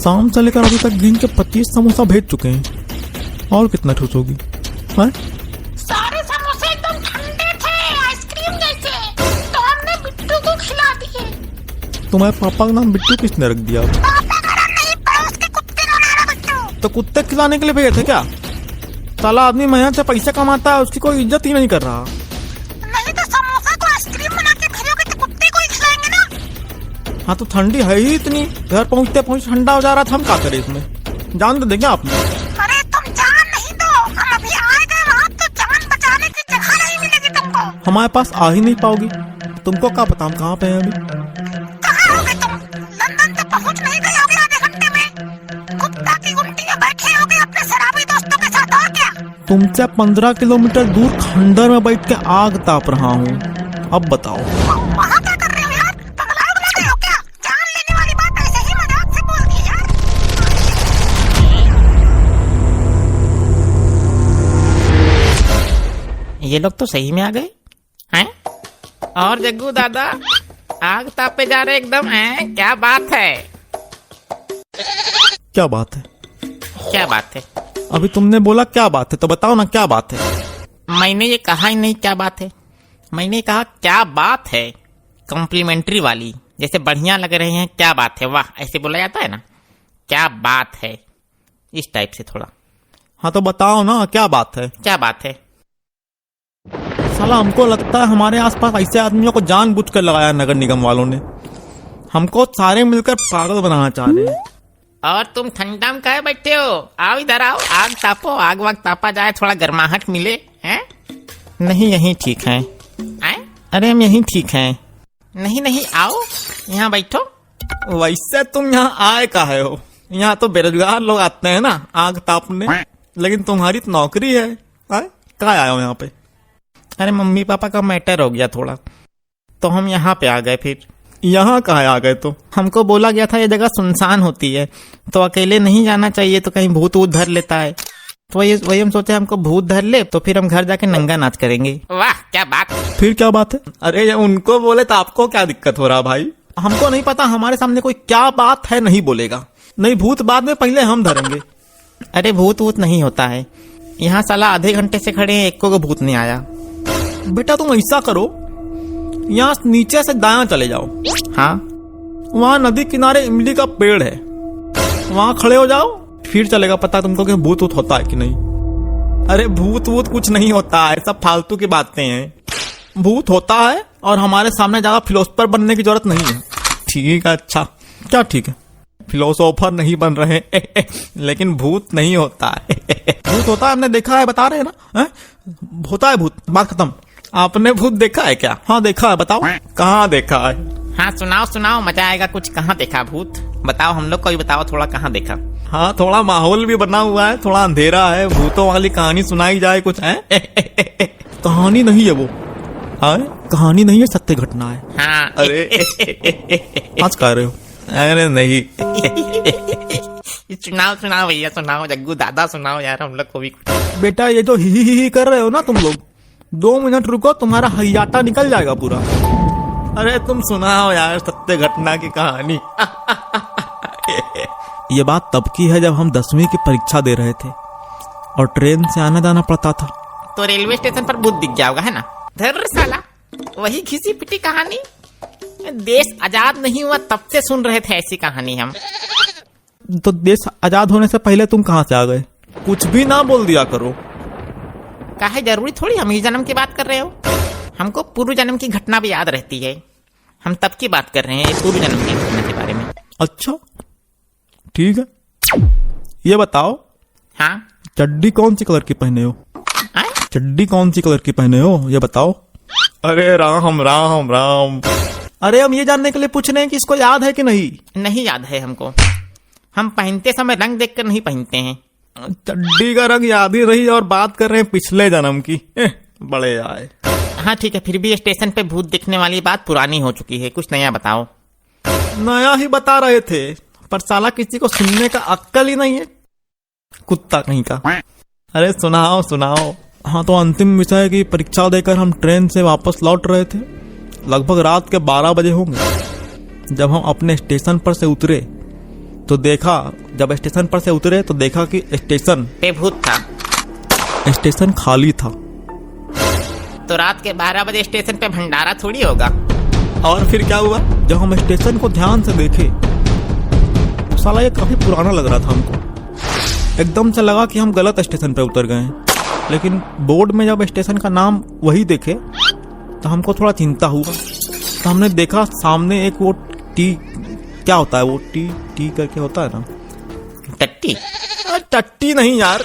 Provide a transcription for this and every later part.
शाम से लेकर अभी तक गिन के 25 समोसा भेज चुके हैं। और कितना ठूस होगी? सारे समोसे एकदम ठंडे थे, आइसक्रीम जैसे, तो हमने बिट्टू को खिला दिए। तुम्हारे पापा का नाम बिट्टू किसने रख दिया? पापा का नाम नहीं, पड़ोस के कुत्ते का नाम है बिट्टू। तो कुत्ते खिलाने के लिए भेजे थे क्या? साला आदमी मेहनत से पैसे कमाता है, उसकी कोई इज्जत ही नहीं कर रहा। नहीं तो समोसा को आइसक्रीम बना के भेजोगे तो कुत्ते को ही खिलाएंगे ना। हाँ तो ठंडी है ही इतनी, घर पहुँचते पहुँच ठंडा हो जा रहा था, हम क्या करें इसमें? जान तो देंगे आपने। अरे तुम जान नहीं दो, हम अभी आए गए वहाँ तो जान बचाने की जगह नहीं मिलेगी तुमको। हमारे पास आ ही नहीं पाओगी, तुमको क्या पता हम कहाँ पे हैं अभी? कहाँ होगे तुम? लंदन तो पहुँच नहीं गए होगे आधे घंटे में। कुत्ता की उल्टी में बैठे होगे अपने शराबी दोस्तों के साथ, और क्या? तुमसे 15 किलोमीटर दूर खंडर में बैठ के आग ताप रहा हूँ, अब बताओ। वहाँ क्या कर रहे हो यार? पगला गए हो क्या? जान लेने वाली बात ऐसे ही मजाक से बोल दी यार। ये लोग तो सही में आ गए हैं। और जग्गू दादा आग तापे जा रहे एकदम हैं, क्या बात है? क्या बात है? क्या बात है? अभी तुमने बोला क्या बात है, तो बताओ ना क्या बात है। मैंने ये कहा ही नहीं क्या बात है, मैंने कहा क्या बात है, कॉम्प्लीमेंट्री वाली, जैसे बढ़िया लग रहे हैं, क्या बात है, वाह, ऐसे बोला जाता है ना, क्या बात है, इस टाइप से थोड़ा। हाँ तो बताओ ना क्या बात है। क्या बात है? साला हमको लगता है हमारे आसपास ऐसे आदमियों को जानबूझकर लगाया नगर निगम वालों ने, हमको सारे मिलकर पागल बनाना चाह रहे हैं। और तुम ठंडा में काहे बैठे हो? आओ इधर आओ, आग तापो, आग वाग तापा जाए, थोड़ा गर्माहट मिले हैं। नहीं यहीं ठीक है। अरे हम यहीं ठीक हैं। नहीं नहीं, आओ यहाँ बैठो। वैसे तुम यहाँ आए काहे हो? यहाँ तो बेरोजगार लोग आते हैं ना आग तापने, लेकिन तुम्हारी तो नौकरी है। कहाँ आए हो यहाँ पे? अरे मम्मी पापा का मैटर हो गया थोड़ा, तो हम यहाँ पे आ गए। फिर यहाँ कहाँ आ गए? तो हमको बोला गया था ये जगह सुनसान होती है, तो अकेले नहीं जाना चाहिए, तो कहीं भूत वूत धर लेता है, तो वही हम सोचे हमको भूत धर ले तो फिर हम घर जाके नंगा नाच करेंगे। वाह क्या बात। फिर क्या बात है? अरे ये उनको बोले तो आपको क्या दिक्कत हो रहा भाई? हमको नहीं पता, हमारे सामने कोई क्या बात है नहीं बोलेगा। नहीं भूत बाद में, पहले हम धरेंगे। अरे भूत वूत नहीं होता है यहाँ, साला आधे घंटे से खड़े हैं, एक को भूत नहीं आया। बेटा तुम ऐसा करो, यहाँ नीचे से दायां चले जाओ। हाँ वहाँ नदी किनारे इमली का पेड़ है, वहाँ खड़े हो जाओ, फिर चलेगा पता तुमको कि भूत वूत होता है कि नहीं। अरे भूत वूत कुछ नहीं होता है, सब फालतू की बातें हैं। भूत होता है और हमारे सामने ज्यादा फिलोसोफर बनने की जरूरत नहीं है। ठीक है, अच्छा क्या ठीक है, फिलोसोफर नहीं बन रहे लेकिन भूत नहीं होता है। भूत होता है, हमने देखा है, बता रहे हैं ना, होता है भूत, बात खत्म। आपने भूत देखा है क्या? हाँ देखा है। बताओ कहाँ देखा है? हाँ सुनाओ सुनाओ, मजा आएगा। कुछ कहाँ देखा भूत? बताओ, हम लोग को भी बताओ थोड़ा, कहाँ देखा? हाँ थोड़ा माहौल भी बना हुआ है, थोड़ा अंधेरा है, भूतों वाली कहानी सुनाई जाए कुछ है। कहानी नहीं है वो, कहानी नहीं है, सत्य घटना है। हाँ अरे आज कह रहे हो? अरे नहीं। सुनाओ सुनाओ भैया, सुनाओ जग्गू दादा, सुनाओ यार हम लोग को भी। बेटा ये जो ही कर रहे हो ना तुम लोग, 2 मिनट रुको, तुम्हारा हयाटा निकल जाएगा पूरा। अरे तुम सुनाओ यार सत्य घटना की कहानी। ये बात तब की है जब हम 10वीं की परीक्षा दे रहे थे और ट्रेन से आना जाना पड़ता था। तो रेलवे स्टेशन पर भूत दिख गया होगा, है ना? धर साला, वही घिसी पिटी कहानी। देश आजाद नहीं हुआ तब से सुन रहे थे ऐसी कहानी हम। तो देश आजाद होने से पहले तुम कहाँ से आ गए? कुछ भी ना बोल दिया करो। काहे जरूरी थोड़ी हम इस जन्म की बात कर रहे हो, हमको पूर्व जन्म की घटना भी याद रहती है। हम तब की बात कर रहे हैं, पूर्व जन्म की घटना के बारे में। अच्छा ठीक है, ये बताओ। हाँ चड्डी कौन सी कलर की पहने हो? चड्डी कौन सी कलर की पहने हो ये बताओ। अरे राम राम राम। अरे हम ये जानने के लिए पूछ रहे हैं कि इसको याद है कि नहीं। नहीं याद है हमको, हम पहनते समय रंग देखकर नहीं पहनते हैं। चड्डी का रंग याद ही रही और बात कर रहे हैं पिछले जन्म की। बड़े आए। हाँ ठीक है, फिर भी स्टेशन पे भूत दिखने वाली बात पुरानी हो चुकी है, कुछ नया बताओ। नया ही बता रहे थे, पर साला किसी को सुनने का अक्ल ही नहीं है, कुत्ता कहीं का। अरे सुनाओ सुनाओ। हाँ तो अंतिम विषय की परीक्षा देकर हम ट्रेन से वापस लौट रहे थे। लगभग रात के 12 बजे होंगे। जब हम अपने स्टेशन पर से उतरे तो देखा, जब स्टेशन पर से उतरे तो देखा कि स्टेशन पे भूत था। खाली था। तो रात के 12 बजे स्टेशन पे भंडारा थोड़ी होगा। और फिर क्या हुआ, जब हम स्टेशन को ध्यान से देखे तो साला ये काफी पुराना लग रहा था हमको। एकदम से लगा कि हम गलत स्टेशन पे उतर गए हैं। लेकिन बोर्ड में जब स्टेशन का नाम वही देखे तो हमको थोड़ा चिंता हुआ। तो हमने देखा सामने एक वो टी, क्या होता है वो टी करके होता है ना, टट्टी। टट्टी नहीं यार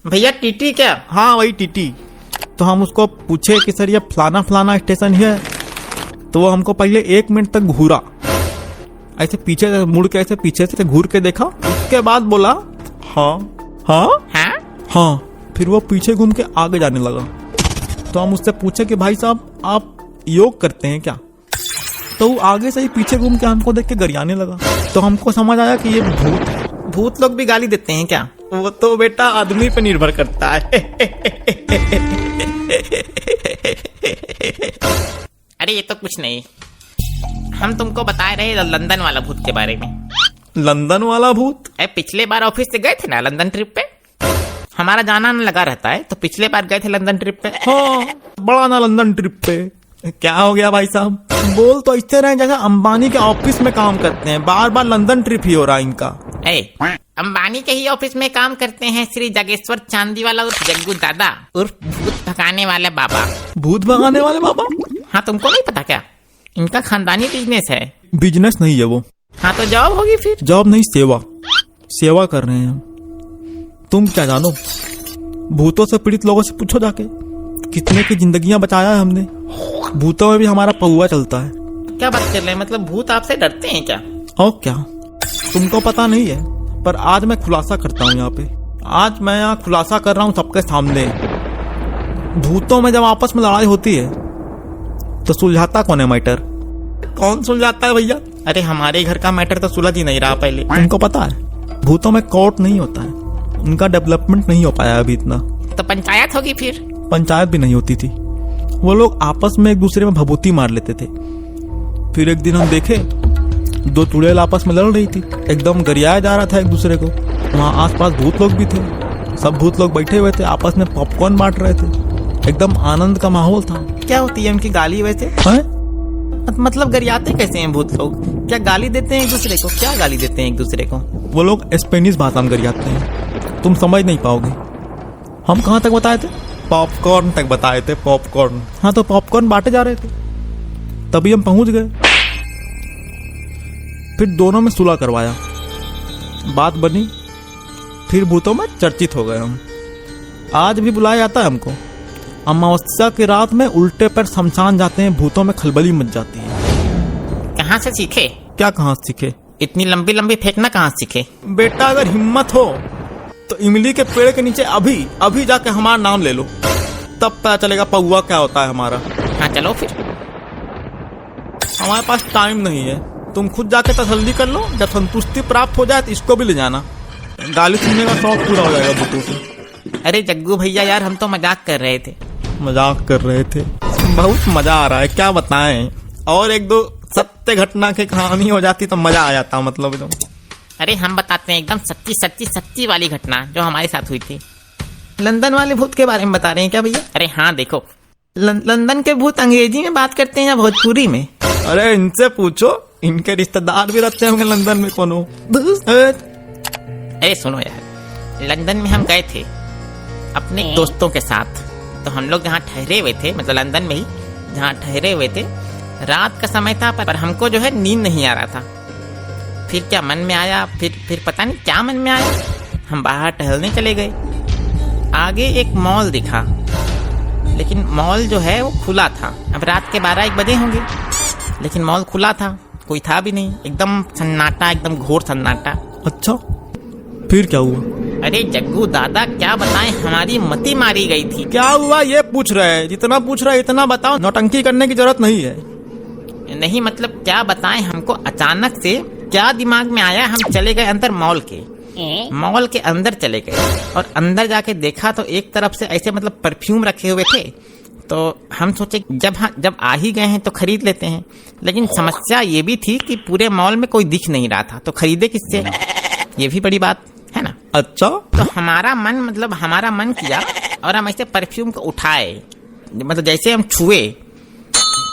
भैया, टीटी क्या? हाँ वही टीटी। तो हम उसको पूछे कि सर ये फलाना फलाना स्टेशन है। तो वो हमको पहले 1 मिनट तक घूरा, ऐसे पीछे से मुड़ के, ऐसे पीछे से घूर के देखा। उसके बाद बोला हाँ हाँ हाँ हाँ। फिर वो पीछे घूम के आगे जाने लगा। तो हम उससे पूछे कि भाई साहब आप योग करते हैं क्या? तो वो आगे से ही पीछे घूम के हमको देख के गरियाने लगा। तो हमको समझ आया कि ये भूत है। भूत लोग भी गाली देते हैं क्या? वो तो बेटा आदमी पे निर्भर करता है। अरे ये तो कुछ नहीं, हम तुमको बता रहे लंदन वाला भूत के बारे में। लंदन वाला भूत? अरे पिछले बार ऑफिस से गए थे ना लंदन ट्रिप पे, हमारा जाना न लगा रहता है, तो पिछले बार गए थे लंदन ट्रिप पे। हाँ बड़ा ना लंदन ट्रिप पे। क्या हो गया भाई साहब, बोल तो ऐसे रहे जैसे अंबानी के ऑफिस में काम करते हैं, बार बार लंदन ट्रिप ही हो रहा है इनका। अंबानी के ही ऑफिस में काम करते हैं श्री जागेश्वर चांदीवाला उर्फ जग्गू दादा उर्फ भूत भगाने वाले बाबा। भूत भगाने वाले बाबा? हाँ तुमको नहीं पता क्या? इनका खानदानी बिजनेस है। बिजनेस नहीं है वो। हाँ तो जॉब होगी फिर। जॉब नहीं, सेवा कर रहे हैं हम। तुम क्या जानो, भूतों से पीड़ित लोगों से पूछो जाके, कितने की जिंदगियां बचाया है हमने। भूतों में भी हमारा पौआ चलता है। क्या बात कर रहे हैं, मतलब भूत आपसे डरते हैं क्या? और क्या, तुमको पता नहीं है, पर आज मैं खुलासा करता हूँ यहाँ पे। आज मैं यहाँ खुलासा कर रहा हूँ सबके सामने। भूतों में जब आपस में लड़ाई होती है तो सुलझाता कौन है मैटर? कौन सुलझाता है भैया? अरे हमारे घर का मैटर तो सुलझ ही नहीं रहा पहले। तुमको पता है भूतों में कोर्ट नहीं होता है, उनका डेवलपमेंट नहीं हो पाया अभी इतना। तो पंचायत होगी फिर? पंचायत भी नहीं होती थी। वो लोग आपस में एक दूसरे में भभूति मार लेते थे। फिर एक दिन हम देखे 2 चुड़ैल आपस में लड़ रही थी, एकदम गरियाया जा रहा था एक दूसरे को। वहाँ आसपास भूत लोग भी थे, सब भूत लोग बैठे हुए थे, आपस में पॉपकॉर्न बांट रहे थे, एकदम आनंद का माहौल था। क्या होती है उनकी गाली वैसे? मतलब गरियाते कैसे हैं भूत लोग? क्या गाली देते हैं एक दूसरे को? क्या गाली देते हैं एक दूसरे को? वो लोग स्पेनिश भाषा में गरियाते हैं, तुम समझ नहीं पाओगे। हम कहाँ तक बताए थे? पॉपकॉर्न तक बताए थे, पॉपकॉर्न। हाँ तो पॉपकॉर्न बांटे जा रहे थे, तभी हम पहुंच गए। फिर दोनों में सुलह करवाया, बात बनी, फिर भूतों में चर्चित हो गए हम। आज भी बुलाया जाता है हमको। अमावस्या की रात में उल्टे पर शमशान जाते हैं, भूतों में खलबली मच जाती है। कहाँ से सीखे? क्या कहाँ से सीखे? इतनी लंबी लंबी फेंकना कहाँ सीखे? बेटा अगर हिम्मत हो तो इमली के पेड़ के नीचे अभी जाके हमारा नाम ले लो, तब पता चलेगा पौआ क्या होता है हमारा। हाँ चलो फिर। हमारे पास टाइम नहीं है, तुम खुद जाके तसल्ली कर लो। जब संतुष्टि प्राप्त हो जाए तो इसको भी ले जाना, गाली सुनने का शौक पूरा हो जाएगा भूतों से। अरे जग्गू भैया यार, हम तो मजाक कर रहे थे। मजाक कर रहे थे? बहुत मजा आ रहा है, क्या बताएं। और 1-2 सत्य घटना की कहानी हो जाती तो मजा आ जाता, मतलब एकदम। अरे हम बताते हैं एकदम सच्ची वाली घटना जो हमारे साथ हुई थी। लंदन वाले भूत के बारे में बता रहे हैं क्या भैया? अरे हाँ देखो, लंदन के भूत अंग्रेजी में बात करते हैं या भोजपुरी में? अरे इनसे पूछो, इनके रिश्तेदार भी रहते होंगे लंदन में कोनो। अरे सुनो यार, लंदन में हम गए थे अपने दोस्तों के साथ। तो हम लोग जहाँ ठहरे हुए थे, मतलब लंदन में ही जहाँ ठहरे हुए थे, रात का समय था, पर हमको जो है नींद नहीं आ रहा था। फिर क्या मन में आया, फिर पता नहीं क्या मन में आया, हम बाहर टहलने चले गए। आगे एक मॉल दिखा, लेकिन मॉल जो है वो खुला था। अब रात के 12-1 बजे होंगे, लेकिन मॉल खुला था, कोई था भी नहीं, एकदम सन्नाटा, एकदम घोर सन्नाटा। अच्छा फिर क्या हुआ? अरे जग्गू दादा क्या बताएं, हमारी मती मारी गई थी। क्या हुआ ये पूछ रहे हैं, जितना पूछ रहे हैं इतना बताओ, नौटंकी करने की जरूरत नहीं है। नहीं मतलब क्या बताएं, हमको अचानक से क्या दिमाग में आया, हम चले गए अंदर मॉल के अंदर चले गए, और अंदर जाके देखा तो एक तरफ से ऐसे मतलब परफ्यूम रखे हुए थे, तो हम सोचे जब आ ही गए हैं तो खरीद लेते हैं। लेकिन समस्या ये भी थी कि पूरे मॉल में कोई दिख नहीं रहा था, तो खरीदे किससे, ये भी बड़ी बात है ना। अच्छा, तो हमारा मन किया और हम ऐसे परफ्यूम को उठाए, मतलब जैसे हम छुए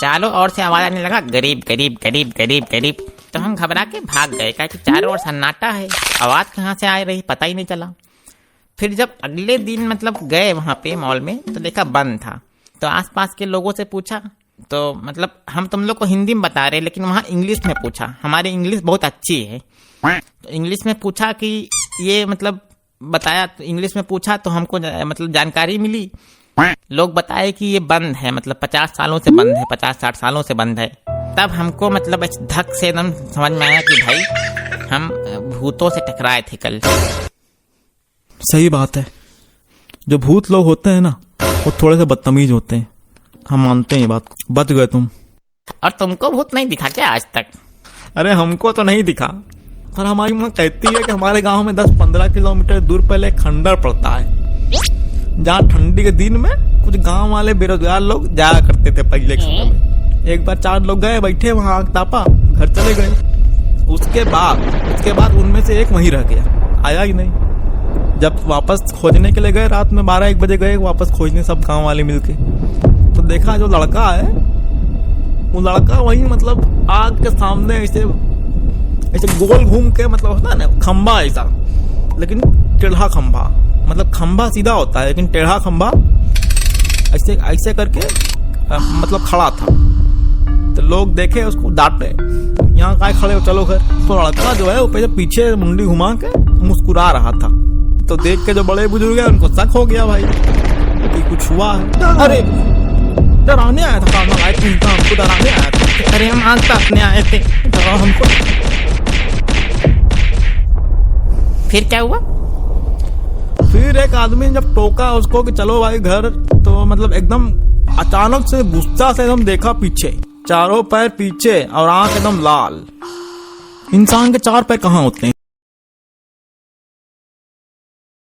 चारों ओर से आवाज आने लगा गरीब गरीब गरीब गरीब गरीब। तो हम घबरा के भाग गए, क्योंकि चारों ओर सन्नाटा है, आवाज कहाँ से आ रही पता ही नहीं चला। फिर जब अगले दिन मतलब गए वहां पे मॉल में तो देखा बंद था। तो आसपास के लोगों से पूछा, तो मतलब हम तुम लोग को हिंदी में बता रहे, लेकिन वहाँ इंग्लिश में पूछा। हमारी इंग्लिश बहुत अच्छी है, तो इंग्लिश में पूछा कि ये मतलब बताया, तो इंग्लिश में पूछा तो हमको मतलब जानकारी मिली। लोग बताए कि ये बंद है, मतलब 50 सालों से बंद है, 50-60 सालों से बंद है। तब हमको मतलब धक से एकदम समझ में आया कि भाई हम भूतों से टकराए थे कल। सही बात है। जो भूत लोग होते हैं ना, वो थोड़े से बदतमीज होते हैं, हम मानते हैं ये बात को। बच गए तुम। और तुमको भूत नहीं दिखा क्या आज तक? अरे हमको तो नहीं दिखा, पर हमारी माँ कहती है कि हमारे गांव में 10-15 किलोमीटर दूर पहले खंडर पड़ता है, जहाँ ठंडी के दिन में कुछ गांव वाले बेरोजगार लोग जाया करते थे पहले के समय में। एक बार 4 लोग गए, बैठे वहां आग तापा, घर चले गए। उसके बाद उनमें से एक वहीं रह गया, आया ही नहीं। जब वापस खोजने के लिए गए, रात में 12-1 बजे गए वापस खोजने, सब गांव वाले मिलके, तो देखा जो लड़का है वो लड़का वही मतलब आग के सामने ऐसे गोल घूम के, मतलब होता है ना खंबा ऐसा, लेकिन टेढ़ा खंबा, मतलब खंबा सीधा होता है लेकिन टेढ़ा खंबा ऐसे करके मतलब खड़ा था। तो लोग देखे उसको, डांटे, यहाँ काय खड़े हो, चलो घर। तो लड़का जो है वो पीछे मुंडी घुमा के मुस्कुरा रहा था। तो देख के जो बड़े बुजुर्ग हैं उनको शक हो गया भाई कि कुछ हुआ है। अरे डराने आया था, हमको डराने आया था। अरे हम आग तापने आए थे। डरा हमको। फिर क्या हुआ? फिर एक आदमी जब टोका उसको कि चलो भाई घर, तो मतलब एकदम अचानक से गुस्सा से एकदम देखा पीछे, चारों पैर पीछे और आंख एकदम लाल। इंसान के 4 पैर कहाँ होते हैं?